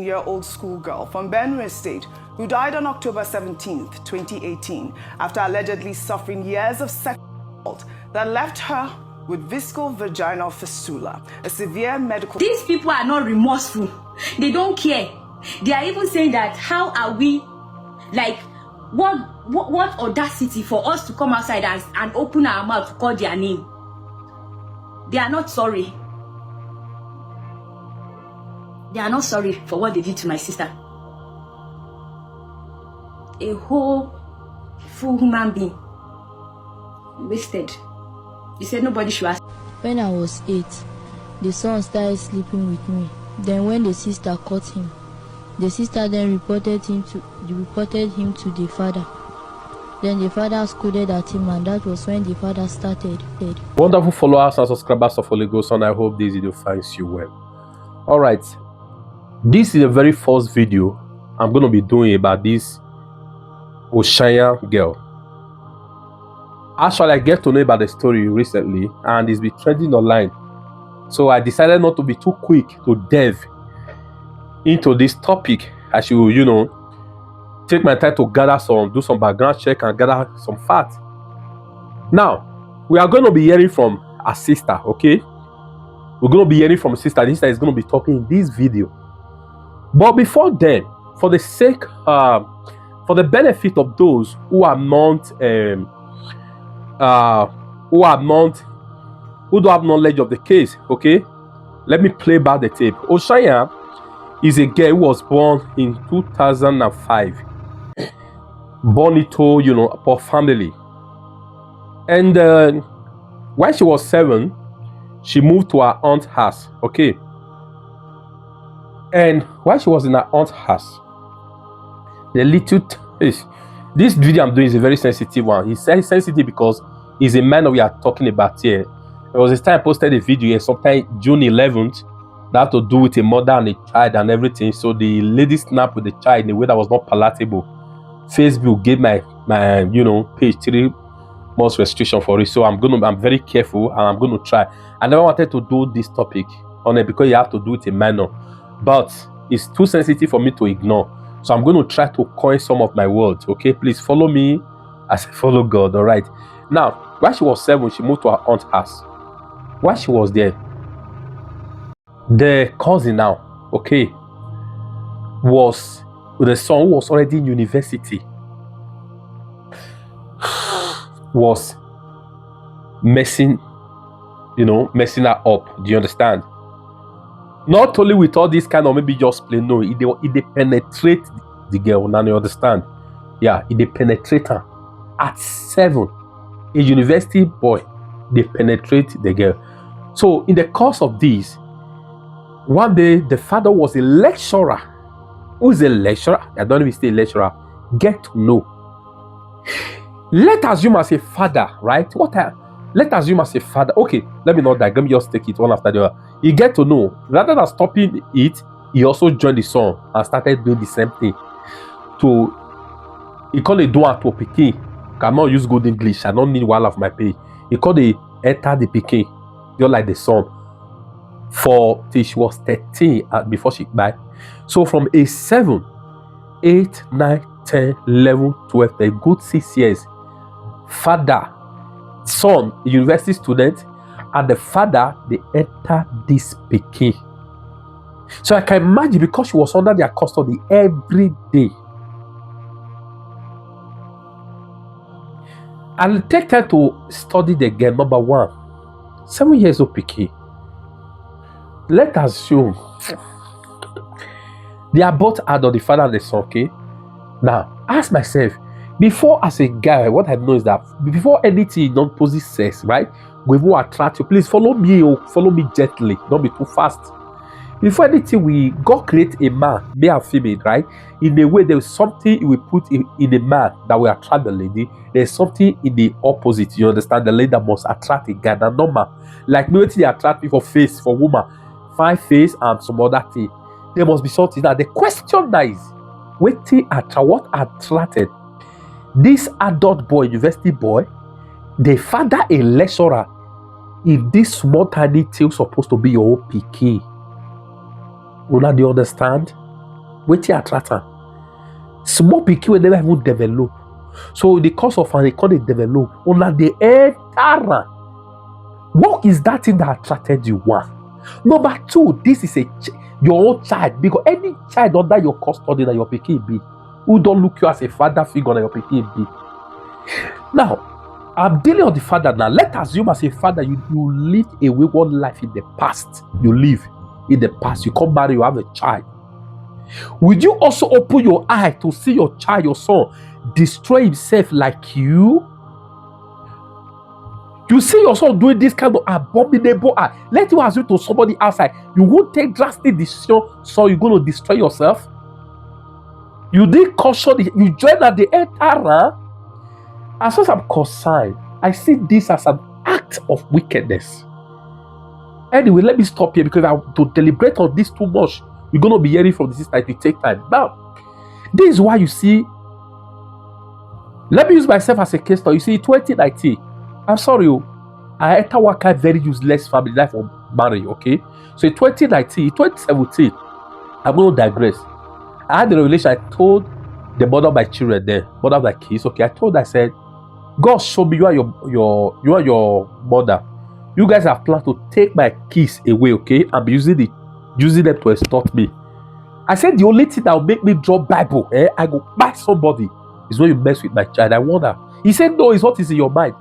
17-year-old schoolgirl from Benue State who died on October 17, 2018, after allegedly suffering years of sexual assault that left her with viscovaginal fistula, a severe medical... These people are not remorseful. They don't care. They are even saying that, how are we, like, what audacity for us to come outside and open our mouth to call their name. They are not sorry. They are not sorry for what they did to my sister. A whole full human being. Wasted. He said nobody should ask. When I was 8, the son started sleeping with me. Then when the sister caught him, the sister then reported him to the father. Then the father scolded at him, and that was when the father started. Wonderful followers and subscribers of Holy Ghost, and I hope this video finds you well. All right, this is the very first video I'm going to be doing about this Ochanya girl. Actually, I get to know about the story recently, and it's been trending online. So I decided not to be too quick to delve into this topic. I should, take my time to do some background check and gather some facts. Now, we are going to be hearing from a sister, okay? We're going to be hearing from a sister. This sister is going to be talking in this video. But before then, for the sake, for the benefit of those who are not, who don't have knowledge of the case, okay? Let me play back the tape. Ochanya is a girl who was born in 2005. Born into, a poor family. And when she was 7, she moved to her aunt's house, okay? And while she was in her aunt's house, this video I'm doing is a very sensitive one. It's very sensitive because it's a man that we are talking about here. There was this time I posted a video here, sometime June 11th, that had to do with a mother and a child and everything. So the lady snapped with the child in a way that was not palatable. Facebook gave my page 3 months restriction for it. So I'm very careful, and I'm going to try. I never wanted to do this topic on it because you have to do it in minor, but it's too sensitive for me to ignore. So I'm going to try to coin some of my words, okay? Please follow me as I follow God, all right? Now, while she was 7, she moved to her aunt's house. While she was there, the cousin now, okay, was the son who was already in university, was messing her up. Do you understand? Not only with all this kind of maybe just play, no, it penetrate the girl. Now you understand? Yeah, it penetrate her at 7. A university boy, they penetrate the girl. So in the course of this, one day the father was a lecturer. Who is a lecturer? I don't even say lecturer. Get to know. Let's assume as a father, right? Let's assume as a father. Okay, let me not die. Let me just take it one after the other. You get to know. Rather than stopping it, he also joined the son and started doing the same thing. He called it do to Peking. Cannot use good English. I don't need one of my pay. He called it enter the Peking, just like the son. For till she was 13 before she died. So from age 7, 8, 9, 10, 11, 12, a good 6 years. Father, son, a university student, and the father, they enter this Peking. So I can imagine, because she was under their custody every day. I'll take her to study the girl. Number 1, 7 years old Peking. Let us assume they are both adult, the father and the son, okay? Now, ask myself, before as a guy, what I know is that before anything don't possess sex, right? We will attract you. Please follow me gently. Don't be too fast. Before anything, God create a man, male and female, right? In a way, there's something we put in a man that will attract the lady. There's something in the opposite. You understand? The lady that must attract a guy. That's normal. Like, no, they attract me for face, for woman. Fine face and some other thing. There must be something. Now, the question now is, what attracted this adult boy, university boy, the father a lecturer, if this small tiny thing supposed to be your own PK? Will not you understand? Wetin attract am? Small pikin wey never even develop. So the cause of an economy develop, una dey enter am. What is that thing that attracted you? One. Number two, this is your own child, because any child under your custody that your pikin be, who don't look you as a father figure that your pikin be. Now, I'm dealing on the father now. Let's assume as a father, you lived a wayward life in the past. You live in the past. You come marry, you have a child. Would you also open your eye to see your child, your son, destroy himself like you? You see your son doing this kind of abominable act. Let you assume to somebody outside. You won't take drastic decision, so you're going to destroy yourself. You did caution, you join at the enter. As far as I'm concerned, I see this as an act of wickedness. Anyway, let me stop here, because I have to deliberate on this too much. You're going to be hearing from the sister. It will take time. Now, this is why you see, let me use myself as a case study. You see, 2019, I'm sorry, I entered one kind of very useless family life of marriage, okay? So in 2019, 2017, I'm going to digress. I had a revelation. I told the mother of my children there, mother of my kids, okay, I said, God showed me you are your mother. You guys have planned to take my kids away, okay? And be using them to extort me. I said the only thing that will make me drop Bible, I go buy somebody, is when you mess with my child. I wonder. He said, no, it's what is in your mind.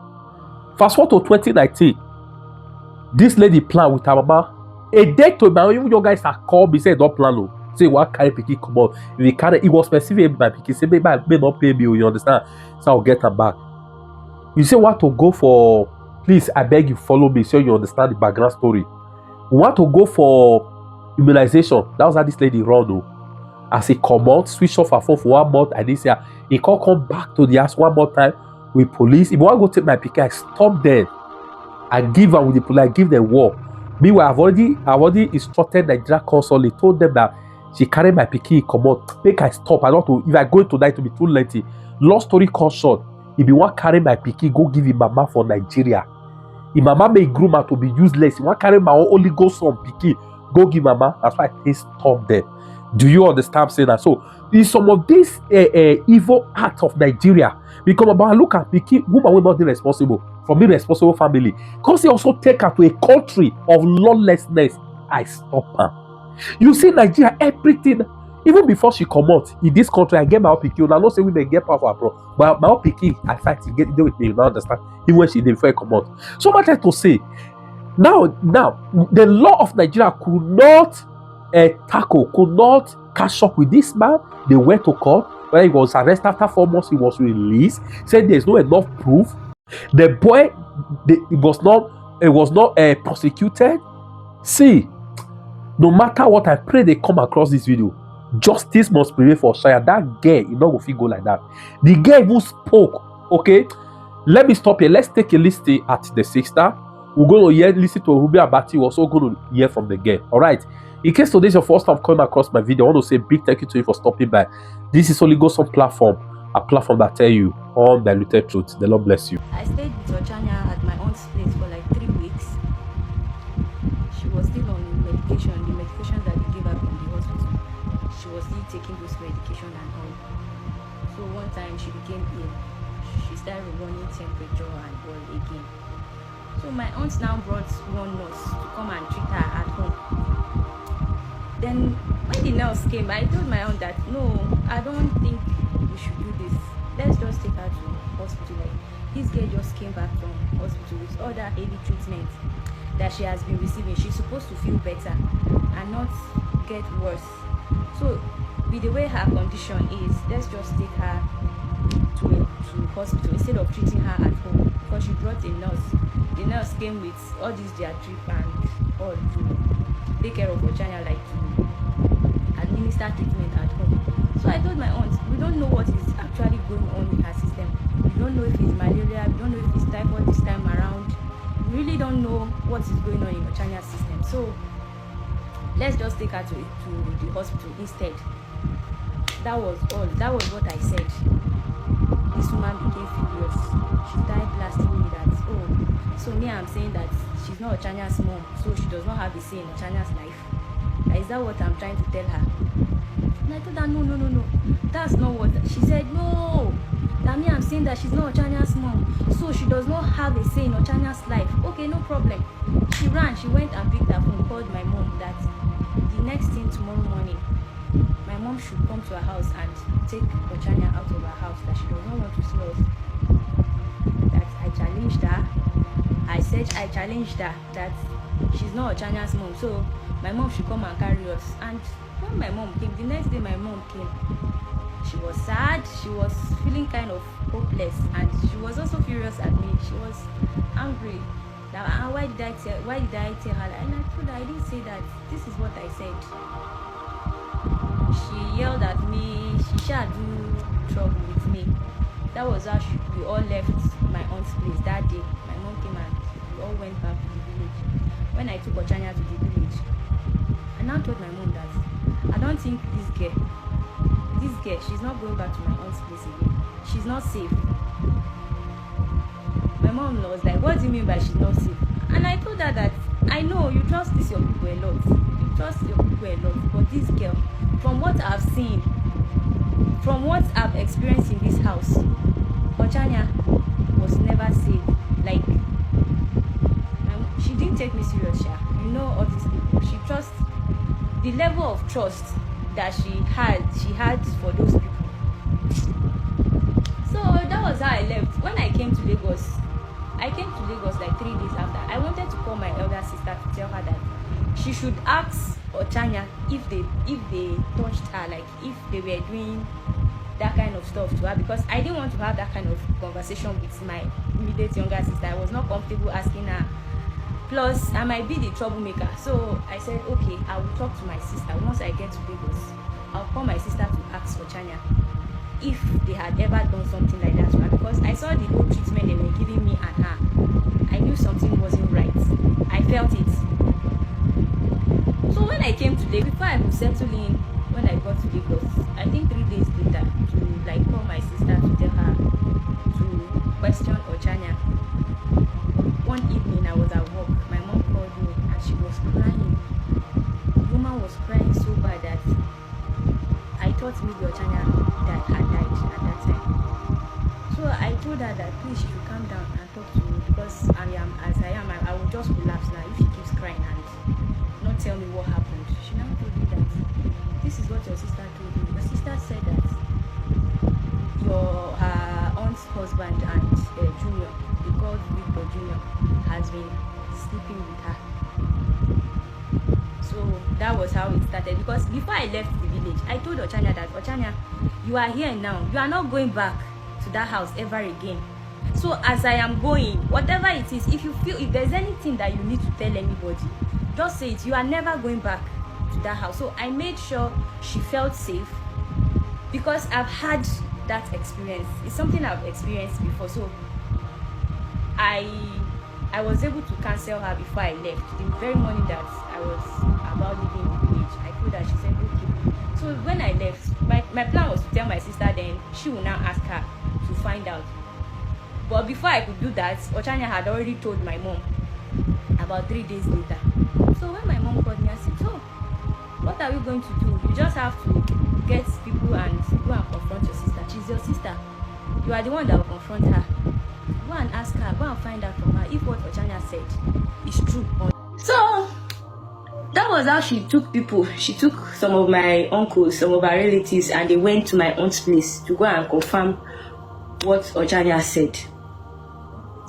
Fast forward to 2019. This lady planned with her mama. A day to my even your guys have called me, say don't plan. Say what carry picky come out. If they carry, it was specific by picky. Say maybe I may not pay me, you understand? So I'll get her back. You say what to go for? Please, I beg you, follow me so you understand the background story. We want to go for immunization. That was how this lady run. As he come out, switch off her phone for 1 month, and this year he can't come back to the house one more time with police. If I want to go take my picky, I stop them. I give her with the police. I give them war. Meanwhile, I've already instructed Nigeria consul. Told them that she carried my picky, come out, make I stop. I don't know if I go tonight to be too late. Long story short, if you want carry my picky, go give him mama for Nigeria. If mama may groom her to be useless, if you want carry my only go son picky, go give mama. That's why I stop them. Do you understand saying that? So in some of this evil act of Nigeria, because about look at picky, woman will not be responsible from being responsible family. Because they also take her to a country of lawlessness. I stop her. You see, Nigeria, everything, even before she come out in this country, I get my own pikin. I don't say women get power abroad, but my own pikin, I fight to get there with me. You don't understand? Even when she did before I come out. So much like to say, now, the law of Nigeria could not could not catch up with this man. They went to court. When he was arrested after 4 months, he was released. Said there's no enough proof. The boy, it was not prosecuted. See, no matter what, I pray they come across this video. Justice must prevail for Ochanya. That girl, you know, if you go like that. The girl who spoke. Okay, let me stop here. Let's take a listen at the sister. We're going to listen to Ruby Abati. We're also going to hear from the girl. All right. In case today is your first time coming across my video, I want to say a big thank you to you for stopping by. This is Holy Ghost on platform, a platform that tell you undiluted truth. The Lord bless you. I stayed with Ochanya at my aunt's place for like 3 weeks. She was still on medication, the medications that they gave her from the hospital. She was still taking those medication and all. So one time she became ill. She started running temperature and all again. So my aunt now brought one nurse to come and treat her at home. Then when the nurse came, I told my aunt that no, I don't think we should do this. Let's just take her to hospital. Like, this girl just came back from hospital with all that heavy treatment that she has been receiving. She's supposed to feel better and not get worse. So with the way her condition is, let's just take her to hospital instead of treating her at home, because she brought a nurse. The nurse came with all this their drip and all to take care of Ochanya, like to administer treatment at home. So I told my aunt, we don't know what is actually going on in her system. We don't know if it's malaria, we don't know if it's typhoid this time around. We really don't know what is going on in Ochanya's system. So let's just take her to the hospital instead. That was all. That was what I said. This woman became furious. She started blasting me that, oh, so me, I'm saying that she's not Ochanya's mom, so she does not have a say in Ochanya's life. Is that what I'm trying to tell her? And I told her, no. That's not what. She said, no. That me, I'm saying that she's not Ochanya's mom. So she does not have a say in Ochanya's life. Okay, no problem. She ran. She went and picked her phone, called my mom that the next thing tomorrow morning, my mom should come to her house and take Ochanya out of her house, that she does not want to see us. That I challenged her. I said I challenged her that she's not Ochanya's mom, so my mom should come and carry us. And when my mom came, the next day my mom came, she was sad, she was feeling kind of hopeless, and she was also furious at me. She was angry. Now, why did I tell her that? And I told her I didn't say that. This is what I said. She yelled at me. She shall do trouble with me. That was how we all left my aunt's place that day. My mom came and we all went back to the village. When I took Ochanya to the village, I now told my mom that I don't think this girl, she's not going back to my aunt's place again. She's not safe. My mom was like, what do you mean by she's not safe? And I told her that I know you trust your people a lot. You trust your people a lot. But this girl, from what I've seen, from what I've experienced in this house, Ochanya was never safe. Like, she didn't take me serious, yeah. You know all these people. She trusts, the level of trust that she had for those people. So that was how I left. When I came to Lagos like 3 days after. I wanted to call my elder sister to tell her that she should ask Ochanya if they touched her, like if they were doing that kind of stuff to her, because I didn't want to have that kind of conversation with my immediate younger sister. I was not comfortable asking her. Plus, I might be the troublemaker. So I said, okay, I will talk to my sister. Once I get to Lagos, I'll call my sister to ask Ochanya if they had ever done something like that to her, because I saw the whole treatment they were giving me and her. I knew something wasn't right. I felt it. So when I came to Lagos, before I could settle in, when I got to Lagos, I think 3 days later, to call my sister to tell her to question Ochanya. One evening I was at work, my mom called me and she was crying. The woman was crying so bad that I thought maybe Ochanya had died at that time. So I told her that please she should calm down and talk to me, because I will just collapse now if she keeps crying and not tell me what happened. She now told me that this is what your sister told me. Your sister said that her aunt's husband and Junior, they called Victor Junior, has been sleeping with her. So that was how it started, because before I left the village, I told Ochanya that, Ochanya, you are here now. You are not going back to that house ever again. So as I am going, whatever it is, if you feel, if there's anything that you need to tell anybody, just say it. You are never going back to that house. So I made sure she felt safe, because I've had that experience. It's something I've experienced before. So I was able to cancel her before I left. The very morning that I was about leaving the village, I told her. She said okay. So when I left, my plan was to tell my sister, then she will now ask her to find out. But before I could do that, Ochanya had already told my mom about 3 days later. So when my mom called me, I said, oh, what are we going to do? You just have to get people and go and confront your sister. She's your sister. You are the one that will confront her. Go and ask her, go and find out from her if what Ochanya said is true. So that was how she took people. She took some of my uncles, some of her relatives, and they went to my aunt's place to go and confirm what Ochanya said.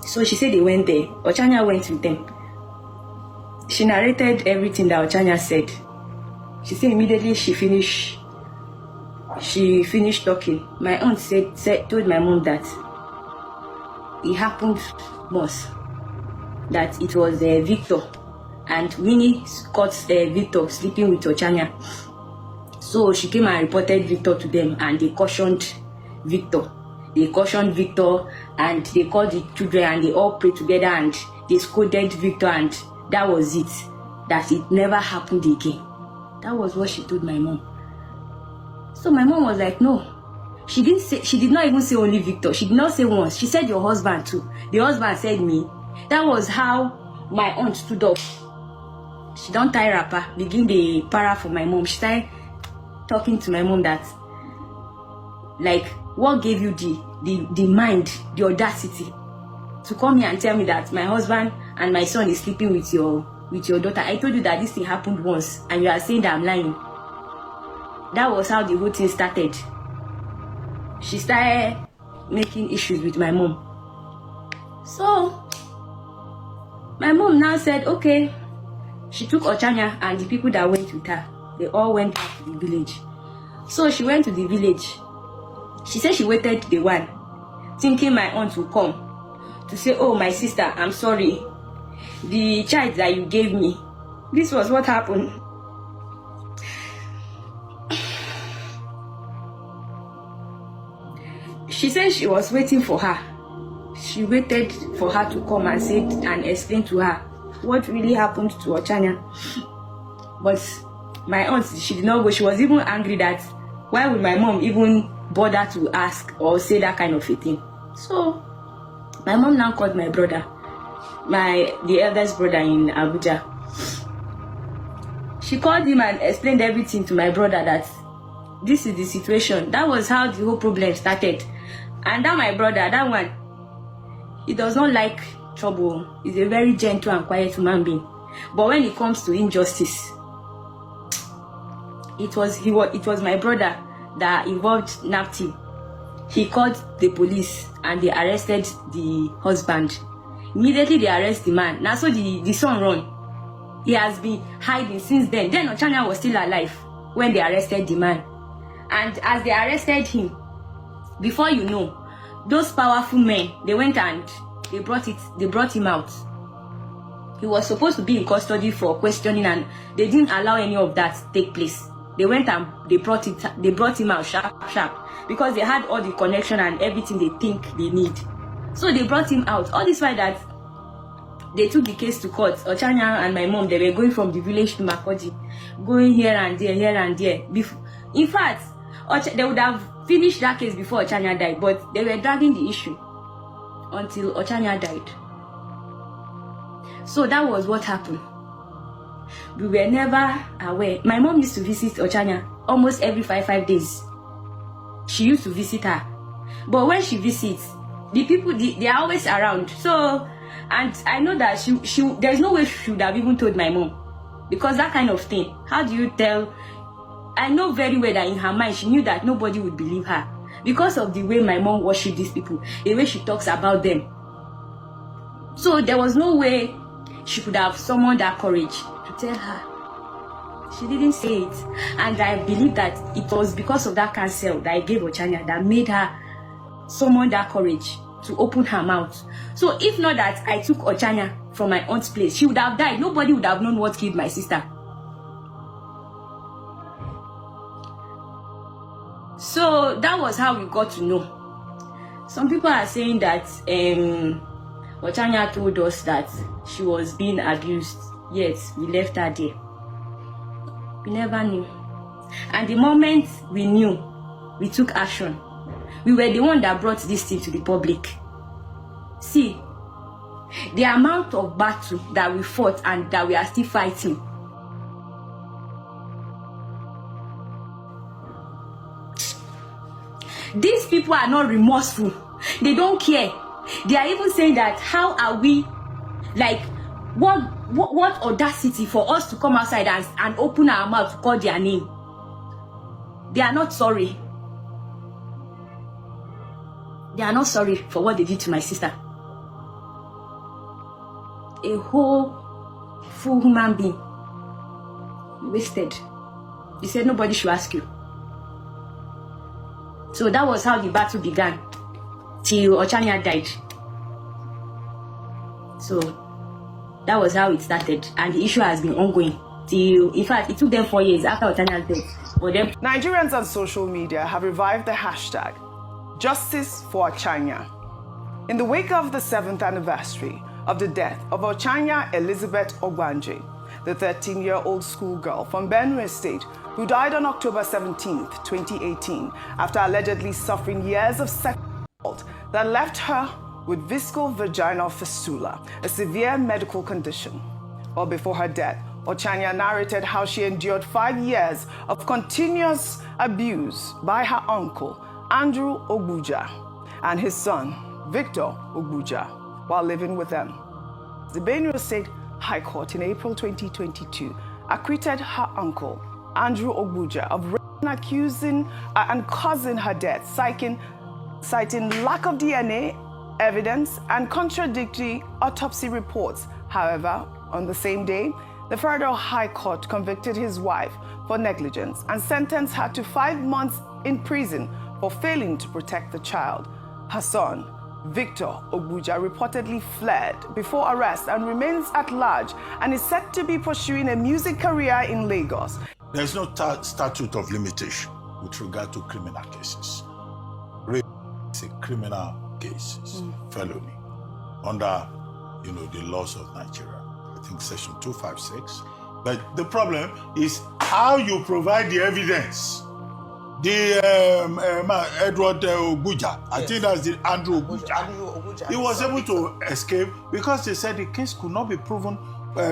So she said they went there. Ochanya went with them. She narrated everything that Ochanya said. She said immediately she finished talking. My aunt told my mom that it happened once, that it was Victor, and Winnie caught Victor sleeping with Ochanya. So she came and reported Victor to them, and they cautioned Victor. And they called the children and they all prayed together and they scolded Victor, and that was it. That it never happened again. That was what she told my mom. So my mom was like, no. She did not even say only Victor. She did not say once. She said your husband too. The husband said me. That was how my aunt stood up. She don't tie wrapper, begin the para for my mom. She started talking to my mom that, like, what gave you the mind, the audacity to come here and tell me that my husband and my son is sleeping with your daughter? I told you that this thing happened once and you are saying that I'm lying. That was how the whole thing started. She started making issues with my mom. So my mom now said, okay, she took Ochanya and the people that went with her, they all went back to the village. So she went to the village. She said she waited the one, thinking my aunt would come to say, oh, my sister, I'm sorry. The child that you gave me, this was what happened. She said she was waiting for her. She waited for her to come and say and explain to her what really happened to Ochanya. But my aunt, she did not go. She was even angry that why would my mom even bother to ask or say that kind of a thing. So my mom now called my brother, the eldest brother in Abuja. She called him and explained everything to my brother that this is the situation. That was how the whole problem started. And that my brother, that one, he does not like trouble. He's a very gentle and quiet human being. But when it comes to injustice, it was my brother that involved Napti. He called the police and they arrested the husband. Immediately they arrest the man. Now so the son run. He has been hiding since then. Then Ochanya was still alive when they arrested the man. And as they arrested him, before you know, those powerful men, they went and they brought him out. He was supposed to be in custody for questioning and they didn't allow any of that to take place. They went and they brought him out sharp because they had all the connection and everything they think they need. So they brought him out. All this while that they took the case to court. Ochanya and my mom, they were going from the village to Makurdi, going here and there. In fact, they would have finished that case before Ochanya died, but they were dragging the issue until Ochanya died. So that was what happened. We were never aware. My mom used to visit Ochanya almost every 5 days. She used to visit her. But when she visits, the people, they are always around. So, and I know that there's no way she would have even told my mom. Because that kind of thing, how do you tell? I know very well that in her mind, she knew that nobody would believe her. Because of the way my mom worshipped these people, the way she talks about them. So there was no way she could have summoned that courage to tell her. She didn't say it. And I believe that it was because of that counsel that I gave Ochanya that made her summon that courage to open her mouth. So if not that I took Ochanya from my aunt's place, she would have died. Nobody would have known what killed my sister. So that was how we got to know. Some people are saying that Ochanya told us that she was being abused. Yes, we left her there. We never knew. And the moment we knew, we took action. We were the one that brought this thing to the public. See, the amount of battle that we fought and that we are still fighting. These people are not remorseful. They don't care. They are even saying that how are we, like, what audacity for us to come outside and open our mouth to call their name. They are not sorry. They are not sorry for what they did to my sister. A whole full human being wasted. They said nobody should ask you. So that was how the battle began till Ochanya died. So that was how it started, and the issue has been ongoing till, in fact, it took them 4 years after Ochanya's death for them. Nigerians on social media have revived the hashtag Justice for Ochanya. In the wake of the 7th anniversary of the death of Ochanya Elizabeth Ogbanje, the 13-year-old schoolgirl from Benue State who died on October 17, 2018, after allegedly suffering years of sexual assault that left her with viscovaginal fistula, a severe medical condition. Well, before her death, Ochanya narrated how she endured 5 years of continuous abuse by her uncle, Andrew Ogbuja, and his son, Victor Ogbuja, while living with them. The Benue State High Court in April 2022 acquitted her uncle, Andrew Ogbuja, of raping, accusing and causing her death, citing lack of DNA evidence and contradictory autopsy reports. However, on the same day, the Federal High Court convicted his wife for negligence and sentenced her to 5 months in prison for failing to protect the child. Her son, Victor Ogbuja, reportedly fled before arrest and remains at large and is said to be pursuing a music career in Lagos. There's no statute of limitation with regard to criminal cases. Rape is a criminal case, felony, under the laws of Nigeria. I think section 256. But the problem is how you provide the evidence. The Edward Ogbuja, I think that's the Andrew Ogbuja. He was able to escape because they said the case could not be proven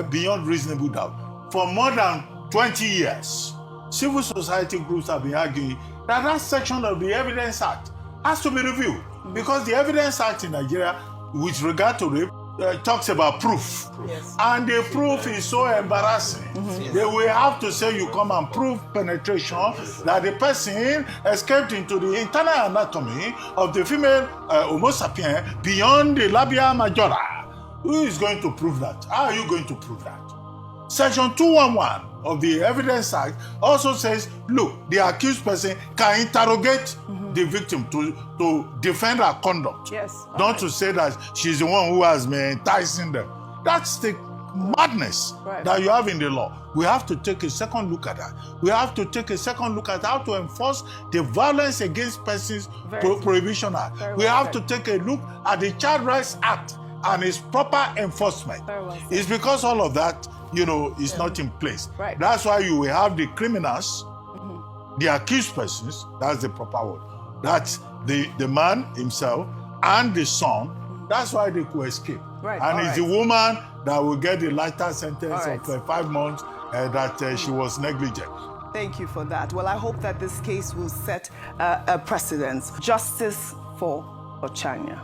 beyond reasonable doubt. For more than 20 years, civil society groups have been arguing that section of the Evidence Act has to be reviewed because the Evidence Act in Nigeria, with regard to rape, talks about proof. Yes. And the proof is so embarrassing. They will have to say you come and prove penetration, that the person escaped into the internal anatomy of the female Homo sapien beyond the labia majora. Who is going to prove that? How are you going to prove that? Section 211 of the Evidence Act also says, look, the accused person can interrogate the victim to defend her conduct. Yes. Not to say that she's the one who has been enticing them. That's the madness that you have in the law. We have to take a second look at that. We have to take a second look at how to enforce the Violence Against Persons Prohibition Act. We have to take a look at the Child Rights Act and its proper enforcement. It's because all of that, is not in place. Right. That's why you will have the criminals, the accused persons, that's the proper word. That's the man himself and the son. That's why they could escape. Right. And it's the woman that will get the lighter sentence of 5 months that she was negligent. Thank you for that. Well, I hope that this case will set a precedent. Justice for Ochanya.